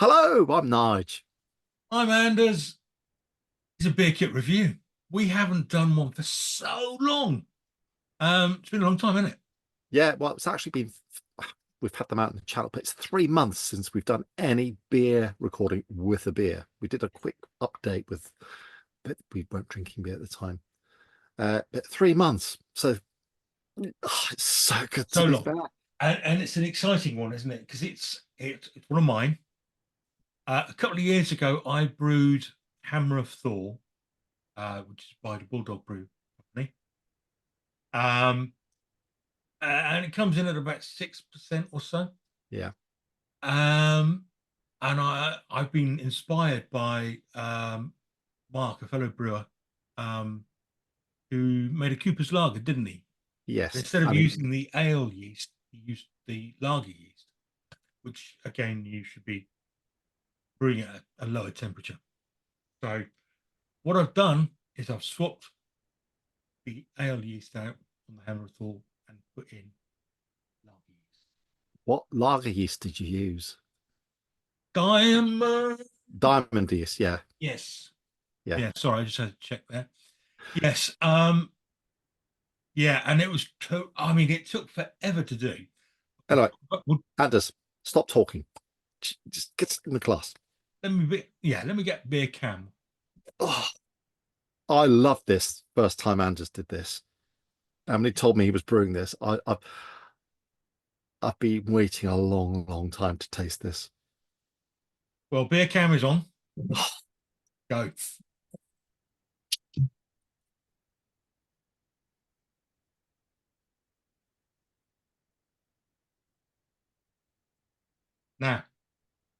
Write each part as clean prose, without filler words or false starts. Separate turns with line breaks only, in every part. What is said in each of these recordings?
Hello, I'm Nige.
I'm Anders. It's a beer kit review. We haven't done one for so long. It's been a long time, isn't it?
Yeah, well, it's actually been, we've had them out in the channel, but it's 3 months since we've done any beer recording with a beer. We did a quick update but we weren't drinking beer at the time. But 3 months. So, it's so good to
So
be
long,
back.
and it's an exciting one, isn't it? Because it's one of mine. A couple of years ago, I brewed Hammer of Thor, which is by the Bulldog Brew company. Um, and it comes in at about 6% or so.
Yeah.
Um, and I've been inspired by Mark, a fellow brewer, um, who made a Cooper's Lager, didn't he?
Yes.
Instead
I
of
mean,
using the ale yeast, he used the lager yeast, which again you should be brewing at a lower temperature. So what I've done is I've swapped the ale yeast out on the hammer Thor and put in lager yeast.
what lager yeast did you use?
Diamond.
Diamond yeast. Yeah.
Yes.
Yeah.
Yeah. Sorry, I just had to check there. Yes. Yeah, and it was. I mean, it took forever to do.
Anyway,
But
Anders, stop talking. Just get in the class.
let me get beer cam.
Oh, I love this first time Anders did this. And when he told me he was brewing this, I've been waiting a long, long time to taste this.
Well, beer cam is on. Go. Now,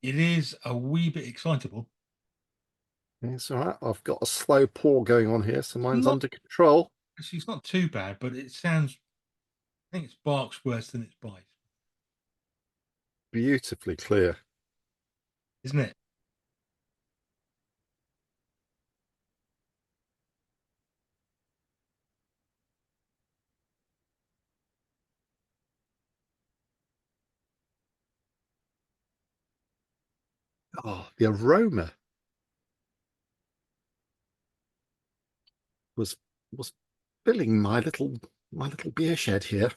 it is a wee bit excitable.
It's all right. I've got a slow pour going on here, so mine's
Not
under control.
actually, it's not too bad, but it sounds. I think it's barks worse than it's bites,
Beautifully clear.
isn't it?
Oh, the aroma was was filling my little beer shed here.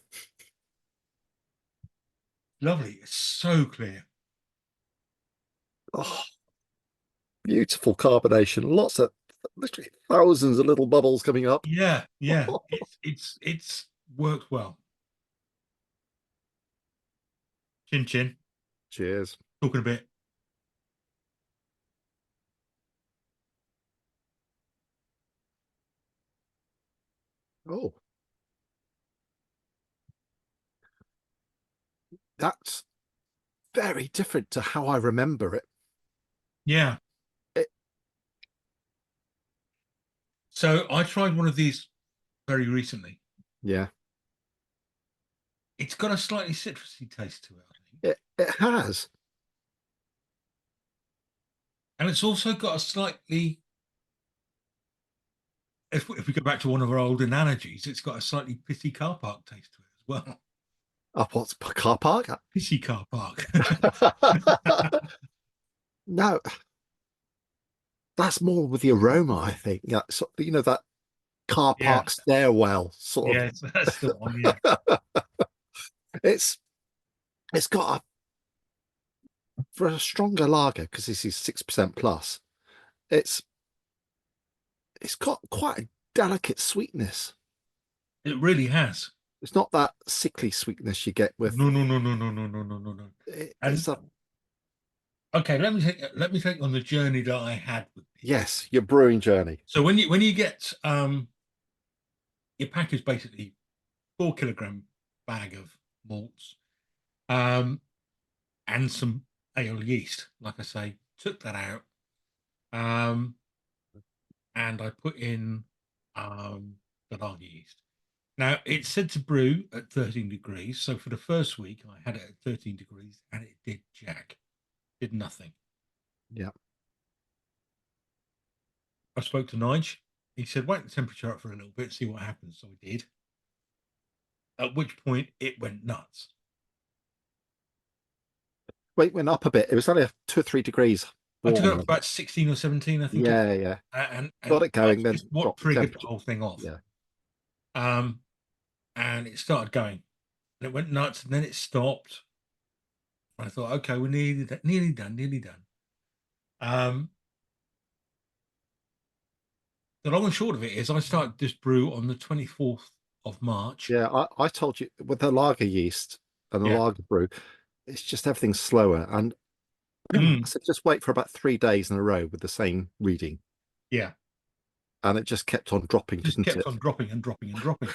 Lovely. It's so clear.
Oh, beautiful carbonation. Lots of literally thousands of little bubbles coming up.
Yeah, yeah. It's worked well. Chin chin.
Cheers.
Talking a bit.
Oh, that's very different to how I remember it.
Yeah.
it
So I tried one of these very recently.
yeah,
It's got a slightly citrusy taste to it, I think,
it has.
and it's also got a slightly. If we go back to one of our old analogies, it's got a slightly pissy car park taste to it as well.
Up what's car park?
Pissy car park.
No, that's more with the aroma, I think. Yeah, so, that car
Yeah,
park stairwell sort
yeah, that's the one. Yeah.
of. it's it's got for a stronger lager because this is 6% plus. It's it's got quite a delicate sweetness.
It really has.
It's not that sickly sweetness you get with
No, no, no, no, no, no, no, no, no, no.
it's
And
a
okay, let me take on the journey that I had with this.
yes, your brewing journey.
So when you get your pack is basically 4 kilogram bag of malts, um, and some ale yeast. Like I say, took that out, um, and I put in the lager yeast. Now it's said to brew at 13 degrees. So for the first week, I had it at 13 degrees, and it did jack, did nothing.
Yeah.
I spoke to Nige. He said, wait the temperature up for a little bit, see what happens. So I did. At which point it went nuts.
Wait, went up a bit. It was only 2 or 3 degrees
I took it
warmer
up to
than
about 16 or 17, I think it was.
yeah, yeah.
And
Got it going,
that's
then
just what
dropped the
triggered the
temperature.
whole thing off.
Yeah,
Um, and it started going, and it went nuts, and then it stopped. I thought, okay, we're nearly done, nearly done. Um, the long and short of it is, I started this brew on the 24th of March.
yeah. I told you with the lager yeast and the
Yeah.
lager brew, it's just everything's slower. And I
Mm,
said, just wait for about 3 days in a row with the same reading,
yeah.
and it just kept on dropping,
Just
didn't
kept
it?
on dropping and dropping and dropping.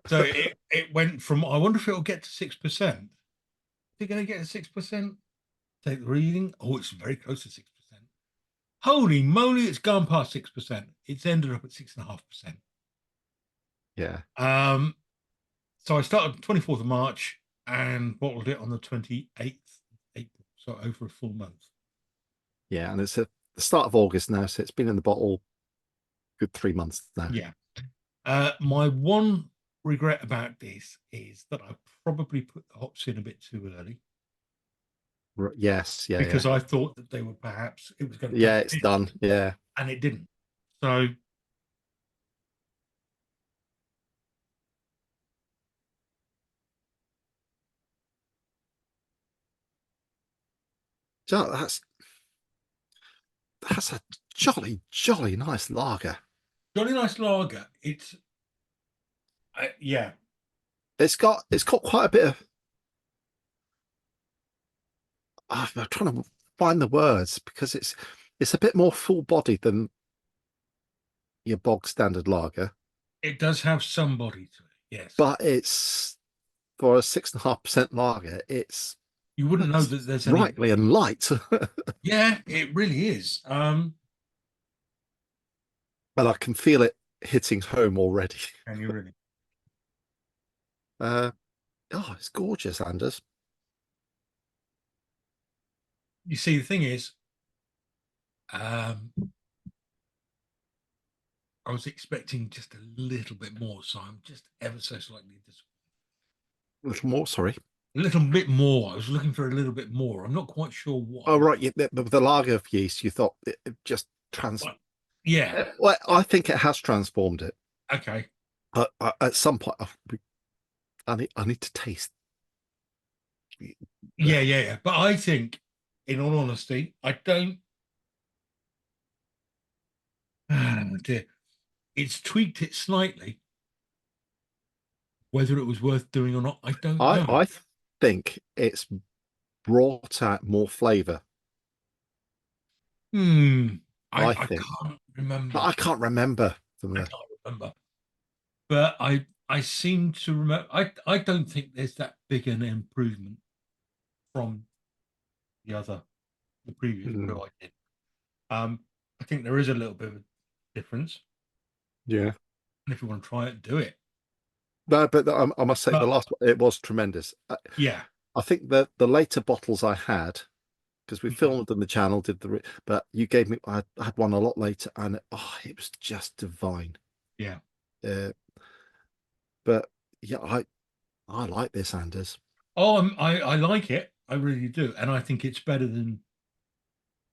So it went from, I wonder if it'll get to 6%. Is it going to get to 6%? Take the reading. Oh, it's very close to 6%. Holy moly, it's gone past 6%. It's ended up at 6.5%.
Yeah,
Um, so I started 24th of March and bottled it on the 28th of April. So over a full month.
yeah. And it's at the start of August now, so it's been in the bottle good 3 months now.
Yeah. My one regret about this is that I probably put the hops in a bit too early,
Yes, yeah, yeah,
because I thought that they were perhaps, it was going to take
yeah.
a
It's
bit,
done. Yeah.
and it didn't. So
So that's a jolly nice lager.
jolly nice lager. It's yeah,
It's got quite a bit of. I'm trying to find the words because it's a bit more full bodied than your bog standard lager,
it does have some body to it. Yes,
but it's for a 6.5% lager.
you wouldn't know
It's
that there's any.
sprightly and light,
Yeah, it really is.
and I can feel it hitting home already.
And you really,
Uh, oh, it's gorgeous, Anders.
you see, the thing is, um, I was expecting just a little bit more, so I'm just ever so slightly disappointed.
A little more, sorry.
A little bit more. I was looking for a little bit more. I'm not quite sure
Oh,
why.
right. The lager of yeast, you thought it just trans.
But yeah,
Well, I think it has transformed it.
okay.
But at some point, I need to taste.
Yeah, yeah, yeah. But I think, in all honesty, I don't. Dear, it's tweaked it slightly. Whether it was worth doing or not, I don't know.
I think it's brought out more flavour.
Hmm.
I
I
think.
can't remember.
I can't remember from
I
the.
can't remember. But I seem to remember. I don't think there's that big an improvement from the previous
Mm,
brew I did. I think there is a little bit of a difference.
yeah.
And if you want to try it, do it.
No, but I must say the
But
last one, it was tremendous.
yeah.
I think the later bottles I had, because we
Mhm.
filmed on the channel, but you gave me, I had one a lot later, and it was just divine.
Yeah.
Uh, but yeah, I like this, Anders,
Oh, I like it. I really do. And I think it's better than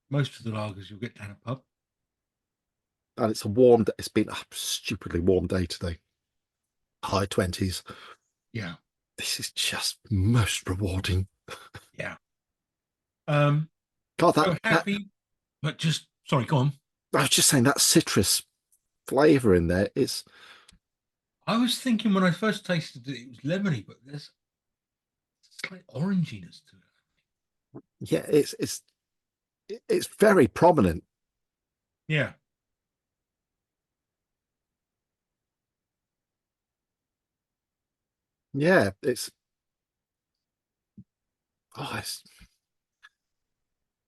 most of the lagers you'll get down a pub.
and it's a warm. It's been a stupidly warm day today, high 20s.
Yeah.
This is just most rewarding.
Yeah. Um,
God,
so
that
happy, but just sorry, go on.
I was just saying that citrus flavor in there. It's
I was thinking when I first tasted it, it was lemony, but there's slight oranginess to it.
yeah, it's very prominent.
Yeah.
Yeah, it's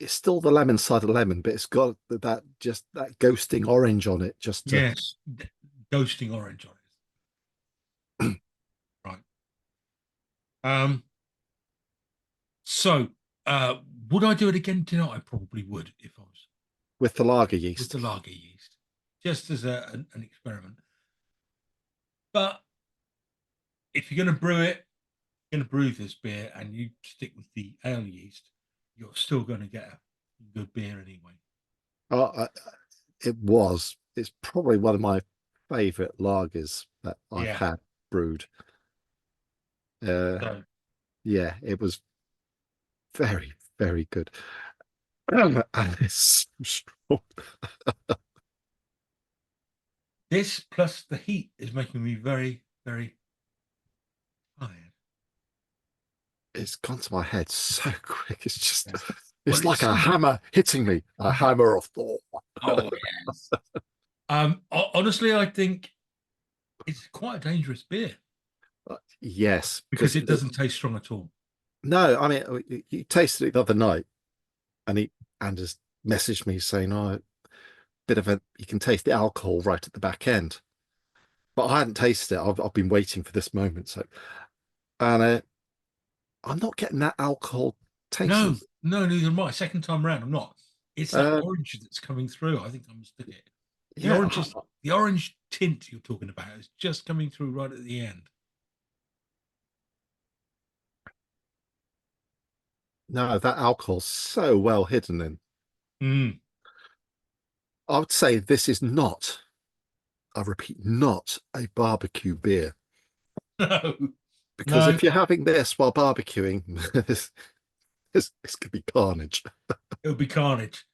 still the lemon side of lemon, but it's got that ghosting orange on it. Just to
Yes. Ghosting orange on it. Right. Um, so would I do it again tonight? I probably would if I was
with the lager
with
yeast.
the lager yeast, just as an experiment. But if you're going to brew it, you're going to brew this beer and you stick with the ale yeast, you're still going to get a good beer anyway.
It's probably one of my favorite lagers that I've
Yeah.
had brewed.
So
Yeah, it was very, very good. And it's so strong.
this plus the heat is making me very, very tired.
It's gone to my head so quick. It's just,
Yeah. Well,
it's like a hammer hitting me, a hammer of Thor.
oh yes. Honestly, I think it's quite a dangerous beer
Yes,
because
because
it doesn't taste strong at all.
no, I mean, you tasted it the other night, and Anders messaged me saying, "Oh, bit of a, you can taste the alcohol right at the back end." But I hadn't tasted it. I've been waiting for this moment. So, and I'm not getting that alcohol taste.
No, no, neither am I. Second time round, I'm not. It's that
Uh,
orange that's coming through. I think I mistook it. The
yeah,
orange is the orange tint you're talking about is just coming through right at the end.
no, that alcohol's so well hidden in.
Mm.
I would say this is not, I repeat, not a barbecue beer.
No,
Because
no,
if you're having this while barbecuing, this could be carnage.
it'll be carnage.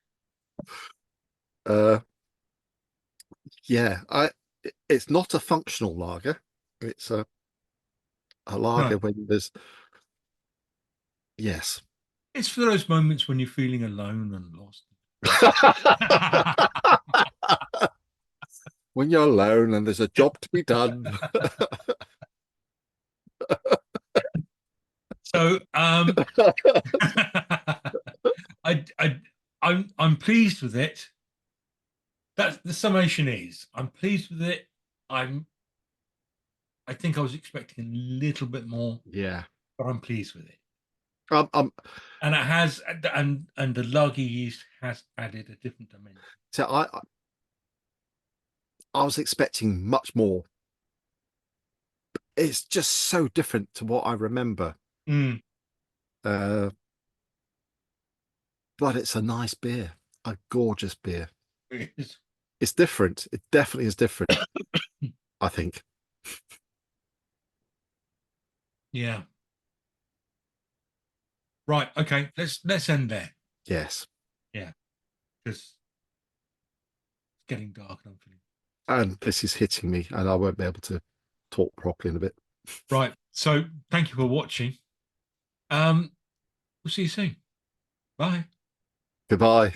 Uh, yeah, it's not a functional lager. It's a
No,
lager when there's, yes.
it's for those moments when you're feeling alone and lost.
When you're alone and there's a job to be done.
So, I, I'm pleased with it. That's the summation is. I'm pleased with it. I think I was expecting a little bit more,
Yeah.
but I'm pleased with it.
Um,
And it has, and the lager yeast has added a different dimension.
so I was expecting much more. It's just so different to what I remember.
Mm.
Uh, but it's a nice beer, a gorgeous beer.
It is.
It's different. It definitely is different, I think.
Yeah. Right. Okay. Let's end there.
Yes.
Yeah. Because it's getting dark and I'm feeling
And this is hitting me, and I won't be able to talk properly in a bit.
right. So thank you for watching. We'll see you soon. Bye.
Goodbye.